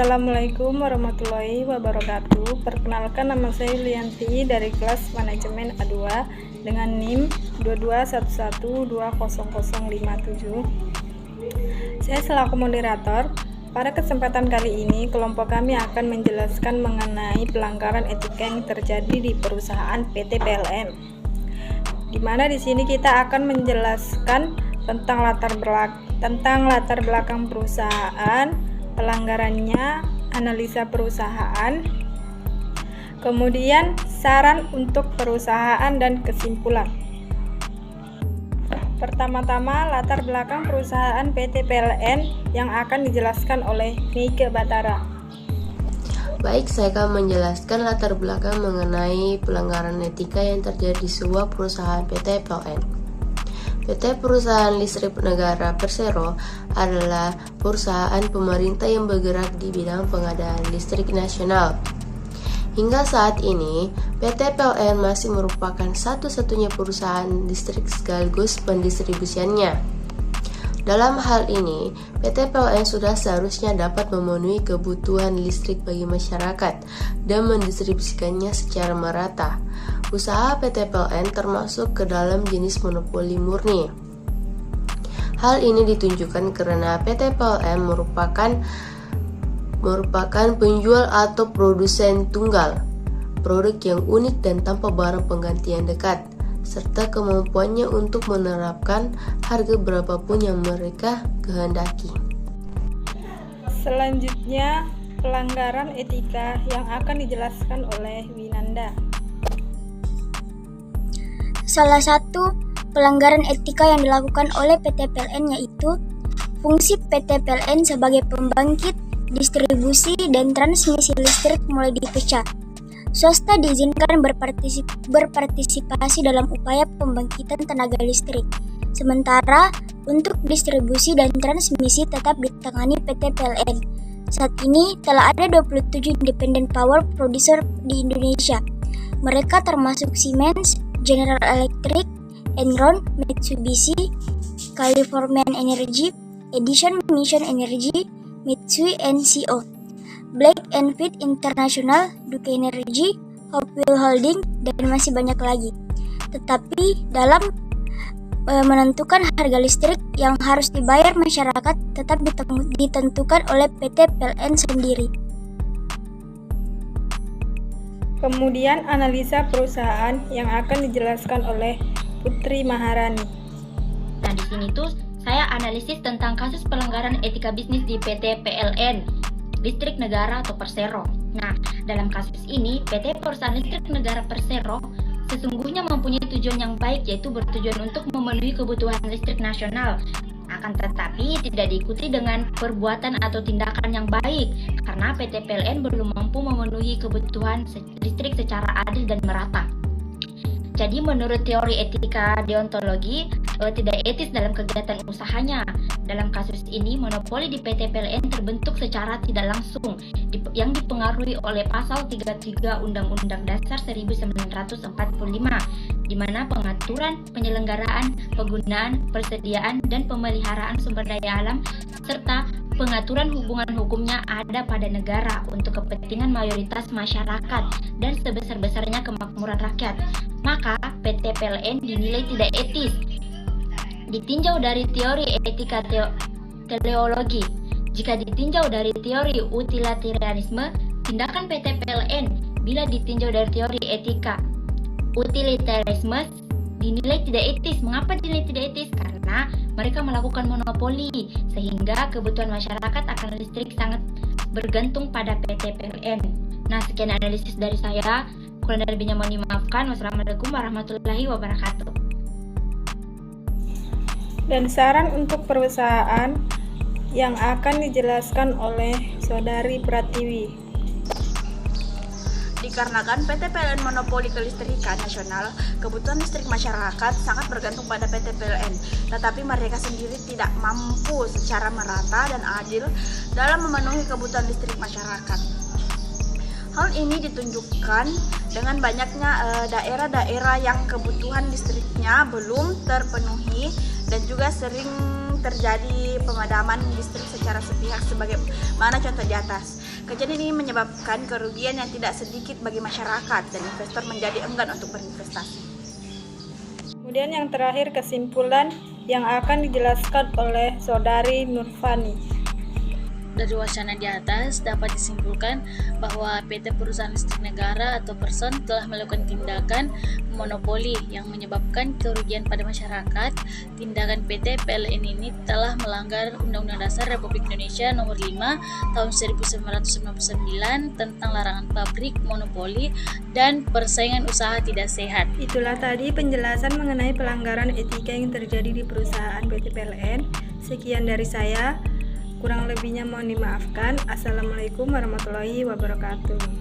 Assalamualaikum warahmatullahi wabarakatuh. Perkenalkan, nama saya Lianti dari kelas manajemen A2 dengan NIM 2211200057. Saya selaku moderator. Pada kesempatan kali ini, kelompok kami akan menjelaskan mengenai pelanggaran etika yang terjadi di perusahaan PT PLN. Di mana di sini kita akan menjelaskan tentang latar belakang perusahaan, pelanggarannya, analisa perusahaan, kemudian saran untuk perusahaan dan kesimpulan. Pertama-tama, latar belakang perusahaan PT PLN yang akan dijelaskan oleh Mike Batara. Baik, saya akan menjelaskan latar belakang mengenai pelanggaran etika yang terjadi di sebuah perusahaan PT PLN. PT Perusahaan Listrik Negara Persero adalah perusahaan pemerintah yang bergerak di bidang pengadaan listrik nasional. Hingga saat ini, PT PLN masih merupakan satu-satunya perusahaan listrik sekaligus pendistribusiannya. Dalam hal ini, PT PLN sudah seharusnya dapat memenuhi kebutuhan listrik bagi masyarakat dan mendistribusikannya secara merata. Usaha PT PLN termasuk ke dalam jenis monopoli murni. Hal ini ditunjukkan karena PT PLN merupakan penjual atau produsen tunggal, produk yang unik dan tanpa barang pengganti yang dekat, serta kemampuannya untuk menerapkan harga berapapun yang mereka kehendaki. Selanjutnya, pelanggaran etika yang akan dijelaskan oleh Winanda. Salah satu pelanggaran etika yang dilakukan oleh PT PLN yaitu fungsi PT PLN sebagai pembangkit, distribusi, dan transmisi listrik mulai dipecah. Swasta diizinkan berpartisipasi dalam upaya pembangkitan tenaga listrik. Sementara untuk distribusi dan transmisi tetap ditangani PT PLN. Saat ini telah ada 27 independent power producer di Indonesia. Mereka termasuk Siemens, General Electric, Enron, Mitsubishi, Californian Energy, Edison Mission Energy, Mitsui & Co, Black & Veatch International, Duke Energy, Hopewell Holding, dan masih banyak lagi. Tetapi dalam menentukan harga listrik yang harus dibayar masyarakat tetap ditentukan oleh PT PLN sendiri. Kemudian analisa perusahaan yang akan dijelaskan oleh Putri Maharani. Nah, di sini tuh saya analisis tentang kasus pelanggaran etika bisnis di PT PLN Listrik Negara atau Persero. Nah, dalam kasus ini PT Perusahaan Listrik Negara Persero sesungguhnya mempunyai tujuan yang baik, yaitu bertujuan untuk memenuhi kebutuhan listrik nasional. Akan tetapi tidak diikuti dengan perbuatan atau tindakan yang baik karena PT PLN belum mampu memenuhi kebutuhan listrik secara adil dan merata. Jadi menurut teori etika deontologi, tidak etis dalam kegiatan usahanya. Dalam kasus ini, monopoli di PT PLN terbentuk secara tidak langsung yang dipengaruhi oleh pasal 33 Undang-Undang Dasar 1945, di mana pengaturan, penyelenggaraan, penggunaan, persediaan, dan pemeliharaan sumber daya alam serta pengaturan hubungan hukumnya ada pada negara untuk kepentingan mayoritas masyarakat dan sebesar-besarnya kemakmuran rakyat. Maka PT PLN dinilai tidak etis. Ditinjau dari teori etika teleologi. Jika ditinjau dari teori utilitarianisme, tindakan PT PLN bila ditinjau dari teori etika utilitarisme dinilai tidak etis. Mengapa dinilai tidak etis? Karena mereka melakukan monopoli sehingga kebutuhan masyarakat akan listrik sangat bergantung pada PT PLN. Nah, sekian analisis dari saya. Kurang lebihnya mohon dimaafkan. Wassalamualaikum warahmatullahi wabarakatuh. Dan saran untuk perusahaan yang akan dijelaskan oleh Saudari Pratiwi. Dikarenakan PT PLN monopoli kelistrikan nasional, kebutuhan listrik masyarakat sangat bergantung pada PT PLN. Tetapi mereka sendiri tidak mampu secara merata dan adil dalam memenuhi kebutuhan listrik masyarakat. Hal ini ditunjukkan dengan banyaknya daerah-daerah yang kebutuhan listriknya belum terpenuhi dan juga sering terjadi pemadaman listrik secara sepihak sebagaimana contoh di atas. Kejadian ini menyebabkan kerugian yang tidak sedikit bagi masyarakat dan investor menjadi enggan untuk berinvestasi. Kemudian yang terakhir kesimpulan yang akan dijelaskan oleh Saudari Nurfani. Dari wacana di atas dapat disimpulkan bahwa PT Perusahaan Listrik Negara atau Person telah melakukan tindakan monopoli yang menyebabkan kerugian pada masyarakat. Tindakan PT PLN ini telah melanggar Undang-Undang Dasar Republik Indonesia Nomor 5 Tahun 1999 tentang larangan pabrik, monopoli, dan persaingan usaha tidak sehat. Itulah tadi penjelasan mengenai pelanggaran etika yang terjadi di perusahaan PT PLN. Sekian dari saya. Kurang lebihnya mohon dimaafkan. Assalamualaikum warahmatullahi wabarakatuh.